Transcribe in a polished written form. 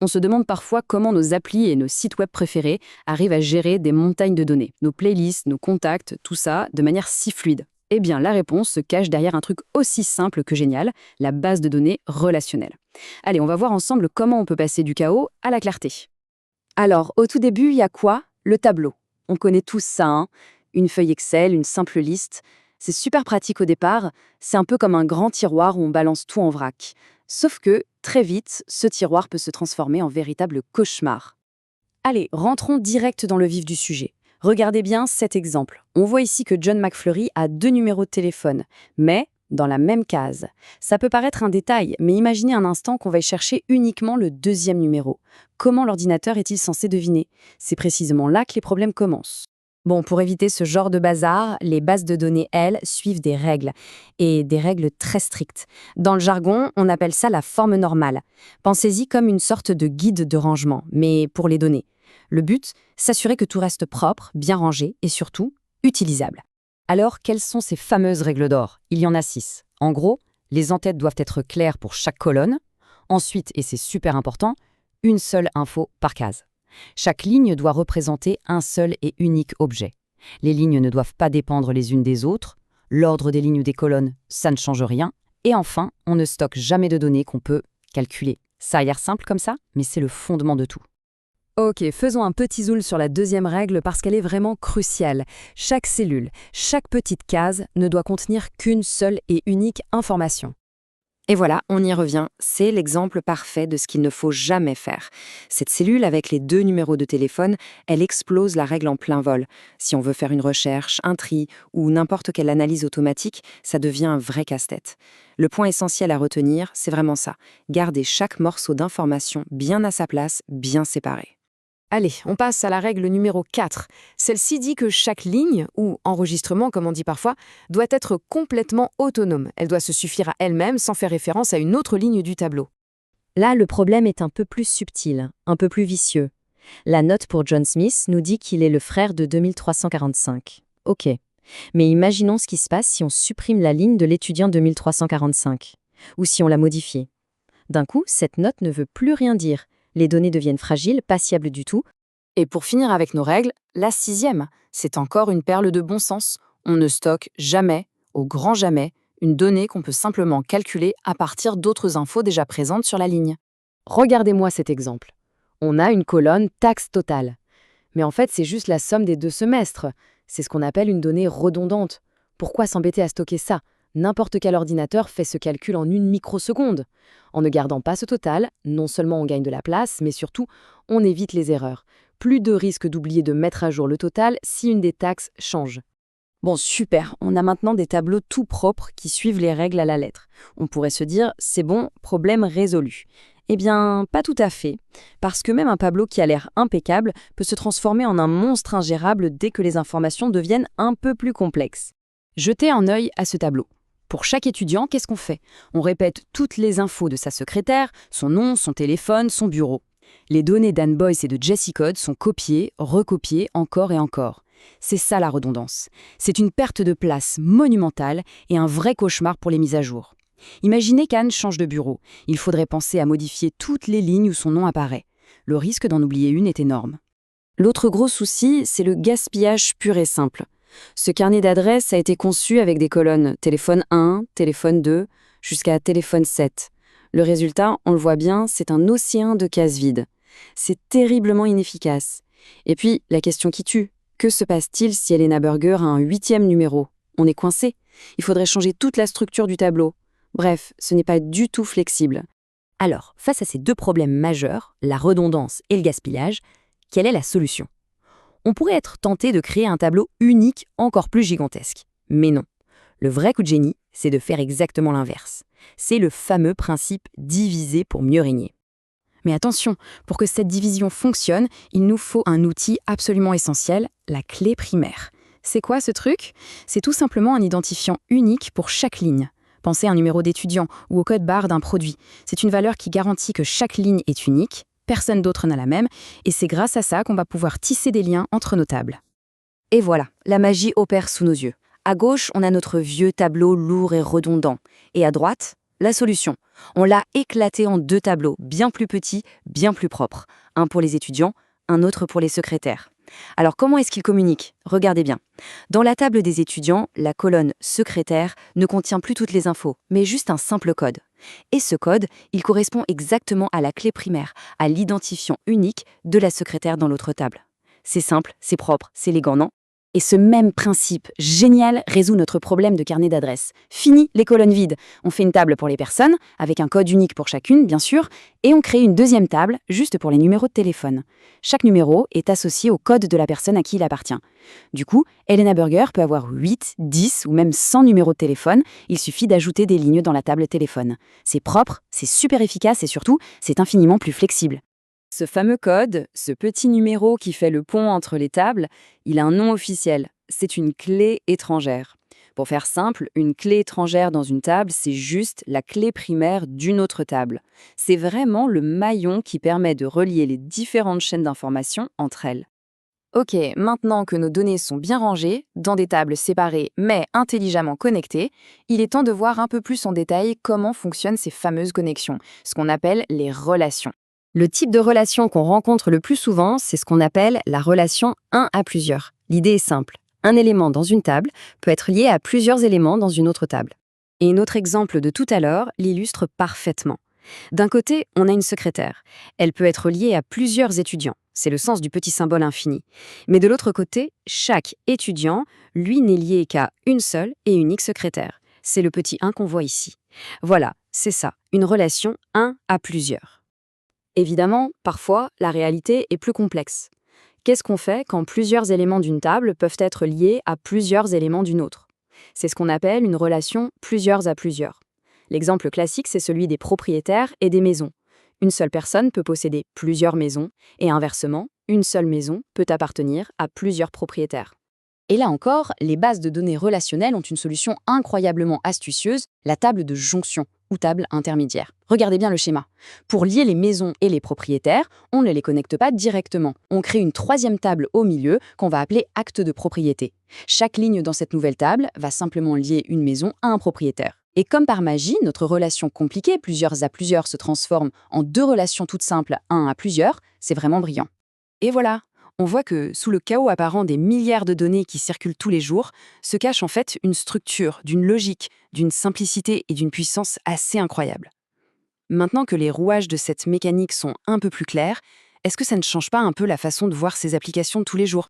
On se demande parfois comment nos applis et nos sites web préférés arrivent à gérer des montagnes de données, nos playlists, nos contacts, tout ça, de manière si fluide. Eh bien, la réponse se cache derrière un truc aussi simple que génial, la base de données relationnelle. Allez, on va voir ensemble comment on peut passer du chaos à la clarté. Alors, au tout début, il y a quoi? Le tableau. On connaît tous ça, hein? Une feuille Excel, une simple liste. C'est super pratique au départ, c'est un peu comme un grand tiroir où on balance tout en vrac. Sauf que, très vite, ce tiroir peut se transformer en véritable cauchemar. Allez, rentrons direct dans le vif du sujet. Regardez bien cet exemple. On voit ici que John McFlurry a 2 numéros de téléphone, mais dans la même case. Ça peut paraître un détail, mais imaginez un instant qu'on va y chercher uniquement le deuxième numéro. Comment l'ordinateur est-il censé deviner? C'est précisément là que les problèmes commencent. Bon, pour éviter ce genre de bazar, les bases de données, elles, suivent des règles, et des règles très strictes. Dans le jargon, on appelle ça la forme normale. Pensez-y comme une sorte de guide de rangement, mais pour les données. Le but, s'assurer que tout reste propre, bien rangé et surtout, utilisable. Alors, quelles sont ces fameuses règles d'or? Il y en a 6. En gros, les en-têtes doivent être claires pour chaque colonne. Ensuite, et c'est super important, une seule info par case. Chaque ligne doit représenter un seul et unique objet. Les lignes ne doivent pas dépendre les unes des autres. L'ordre des lignes ou des colonnes, ça ne change rien. Et enfin, on ne stocke jamais de données qu'on peut calculer. Ça a l'air simple comme ça, mais c'est le fondement de tout. Ok, faisons un petit zoom sur la deuxième règle parce qu'elle est vraiment cruciale. Chaque cellule, chaque petite case ne doit contenir qu'une seule et unique information. Et voilà, on y revient. C'est l'exemple parfait de ce qu'il ne faut jamais faire. Cette cellule avec les 2 numéros de téléphone, elle explose la règle en plein vol. Si on veut faire une recherche, un tri ou n'importe quelle analyse automatique, ça devient un vrai casse-tête. Le point essentiel à retenir, c'est vraiment ça. Garder chaque morceau d'information bien à sa place, bien séparé. Allez, on passe à la règle numéro 4. Celle-ci dit que chaque ligne, ou enregistrement comme on dit parfois, doit être complètement autonome. Elle doit se suffire à elle-même sans faire référence à une autre ligne du tableau. Là, le problème est un peu plus subtil, un peu plus vicieux. La note pour John Smith nous dit qu'il est le frère de 2345. Ok. Mais imaginons ce qui se passe si on supprime la ligne de l'étudiant 2345, ou si on la modifie. D'un coup, cette note ne veut plus rien dire. Les données deviennent fragiles, pas fiables du tout. Et pour finir avec nos règles, la 6e, c'est encore une perle de bon sens. On ne stocke jamais, au grand jamais, une donnée qu'on peut simplement calculer à partir d'autres infos déjà présentes sur la ligne. Regardez-moi cet exemple. On a une colonne taxe totale. Mais en fait, c'est juste la somme des 2 semestres. C'est ce qu'on appelle une donnée redondante. Pourquoi s'embêter à stocker ça? N'importe quel ordinateur fait ce calcul en une microseconde. En ne gardant pas ce total, non seulement on gagne de la place, mais surtout, on évite les erreurs. Plus de risque d'oublier de mettre à jour le total si une des taxes change. Bon, super, on a maintenant des tableaux tout propres qui suivent les règles à la lettre. On pourrait se dire, c'est bon, problème résolu. Eh bien, pas tout à fait, parce que même un tableau qui a l'air impeccable peut se transformer en un monstre ingérable dès que les informations deviennent un peu plus complexes. Jetez un œil à ce tableau. Pour chaque étudiant, qu'est-ce qu'on fait? On répète toutes les infos de sa secrétaire, son nom, son téléphone, son bureau. Les données d'Anne Boyce et de Jessie Code sont copiées, recopiées encore et encore. C'est ça la redondance. C'est une perte de place monumentale et un vrai cauchemar pour les mises à jour. Imaginez qu'Anne change de bureau. Il faudrait penser à modifier toutes les lignes où son nom apparaît. Le risque d'en oublier une est énorme. L'autre gros souci, c'est le gaspillage pur et simple. Ce carnet d'adresses a été conçu avec des colonnes téléphone 1, téléphone 2, jusqu'à téléphone 7. Le résultat, on le voit bien, c'est un océan de cases vides. C'est terriblement inefficace. Et puis, la question qui tue, que se passe-t-il si Elena Burger a un 8e numéro? On est coincé. Il faudrait changer toute la structure du tableau. Bref, ce n'est pas du tout flexible. Alors, face à ces 2 problèmes majeurs, la redondance et le gaspillage, quelle est la solution? On pourrait être tenté de créer un tableau unique encore plus gigantesque. Mais non. Le vrai coup de génie, c'est de faire exactement l'inverse. C'est le fameux principe diviser pour mieux régner. Mais attention, pour que cette division fonctionne, il nous faut un outil absolument essentiel, la clé primaire. C'est quoi ce truc? C'est tout simplement un identifiant unique pour chaque ligne. Pensez à un numéro d'étudiant ou au code barre d'un produit. C'est une valeur qui garantit que chaque ligne est unique, personne d'autre n'a la même, et c'est grâce à ça qu'on va pouvoir tisser des liens entre nos tables. Et voilà, la magie opère sous nos yeux. À gauche, on a notre vieux tableau lourd et redondant. Et à droite, La solution, on l'a éclaté en 2 tableaux, bien plus petits, bien plus propres. Un pour les étudiants, un autre pour les secrétaires. Alors comment est-ce qu'ils communiquent? Regardez bien. Dans la table des étudiants, la colonne secrétaire ne contient plus toutes les infos, mais juste un simple code. Et ce code, il correspond exactement à la clé primaire, à l'identifiant unique de la secrétaire dans l'autre table. C'est simple, c'est propre, c'est élégant, non? Et ce même principe génial résout notre problème de carnet d'adresses. Fini les colonnes vides. On fait une table pour les personnes, avec un code unique pour chacune, bien sûr, et on crée une deuxième table, juste pour les numéros de téléphone. Chaque numéro est associé au code de la personne à qui il appartient. Du coup, Elena Burger peut avoir 8, 10 ou même 100 numéros de téléphone, il suffit d'ajouter des lignes dans la table téléphone. C'est propre, c'est super efficace et surtout, c'est infiniment plus flexible. Ce fameux code, ce petit numéro qui fait le pont entre les tables, il a un nom officiel. C'est une clé étrangère. Pour faire simple, une clé étrangère dans une table, c'est juste la clé primaire d'une autre table. C'est vraiment le maillon qui permet de relier les différentes chaînes d'information entre elles. Ok, maintenant que nos données sont bien rangées, dans des tables séparées mais intelligemment connectées, il est temps de voir un peu plus en détail comment fonctionnent ces fameuses connexions, ce qu'on appelle les relations. Le type de relation qu'on rencontre le plus souvent, c'est ce qu'on appelle la relation 1 à plusieurs. L'idée est simple. Un élément dans une table peut être lié à plusieurs éléments dans une autre table. Et notre exemple de tout à l'heure l'illustre parfaitement. D'un côté, on a une secrétaire. Elle peut être liée à plusieurs étudiants. C'est le sens du petit symbole infini. Mais de l'autre côté, chaque étudiant, lui, n'est lié qu'à une seule et unique secrétaire. C'est le petit 1 qu'on voit ici. Voilà, c'est ça, une relation 1 à plusieurs. Évidemment, parfois, la réalité est plus complexe. Qu'est-ce qu'on fait quand plusieurs éléments d'une table peuvent être liés à plusieurs éléments d'une autre? C'est ce qu'on appelle une relation plusieurs à plusieurs. L'exemple classique, c'est celui des propriétaires et des maisons. Une seule personne peut posséder plusieurs maisons et inversement, une seule maison peut appartenir à plusieurs propriétaires. Et là encore, les bases de données relationnelles ont une solution incroyablement astucieuse, la table de jonction ou table intermédiaire. Regardez bien le schéma. Pour lier les maisons et les propriétaires, on ne les connecte pas directement. On crée une troisième table au milieu qu'on va appeler acte de propriété. Chaque ligne dans cette nouvelle table va simplement lier une maison à un propriétaire. Et comme par magie, notre relation compliquée, plusieurs à plusieurs, se transforme en 2 relations toutes simples, 1 à plusieurs. C'est vraiment brillant. Et voilà, on voit que sous le chaos apparent des milliards de données qui circulent tous les jours, se cache en fait une structure, d'une logique, d'une simplicité et d'une puissance assez incroyables. Maintenant que les rouages de cette mécanique sont un peu plus clairs, est-ce que ça ne change pas un peu la façon de voir ces applications de tous les jours?